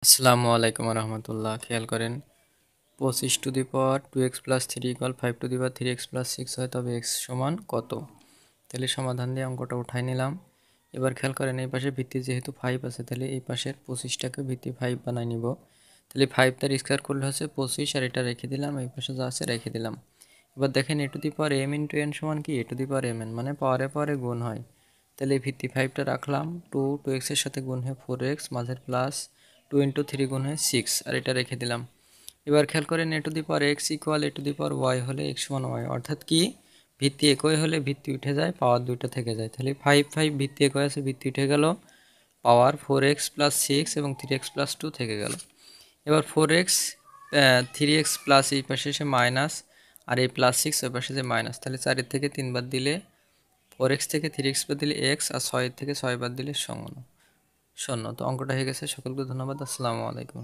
আসসালামু আলাইকুম রহমতুল্লাহ। খেয়াল করেন, 25 to the power 2x plus 3 = 5 to the power 3x plus 6 হয়, তবে x সমান কত? তাহলে সমাধান দিয়ে অঙ্কটা উঠাই নিলাম। এবার খেয়াল করেন, এই পাশে ভিত্তি যেহেতু 5 আছে, তাহলে এই পাশের 25টাকে ভিত্তি 5 বানাই নিব। তাহলে 5 তার স্কোয়ার করলে হচ্ছে 25, আর এটা রেখে দিলাম, এই পাশে যা আছে রেখে দিলাম। এবার দেখেন, a to the power m into n সমান কি? a to the power mn, মানে পাওয়ারে পাওয়ারে গুণ হয়। তাহলে এই ভিত্তি 5টা রাখলাম, 2x এর সাথে গুণ হয়ে 4x, মাঝের প্লাস 2 × 3 গুণ হয়ে 6, আর এটা রেখে দিলাম। এবার খেয়াল করেন, a to the power x equal a to the power y হলে x সমান y, অর্থাৎ কি ভিত্তি একই হলে ভিত্তি উঠে যায়, পাওয়ার দুইটা থেকে যায়। তাহলে 5 ভিত্তি একই আছে, ভিত্তি উঠে গেল, পাওয়ার 4x প্লাস 6 এবং 3x প্লাস 2 থেকে গেল। এবার 4x 3x প্লাস এই পাশে এসে মাইনাস, আর এই প্লাস 6 ওই পাশে যে মাইনাস, তাহলে 4 থেকে 3 বাদ দিলে 4x থেকে 3x বাদ দিলে x, আর 6 থেকে 6 বাদ দিলে শূন্য। তো অঙ্কটা হয়ে গেছে। সকলকে ধন্যবাদ। আসসালামু আলাইকুম।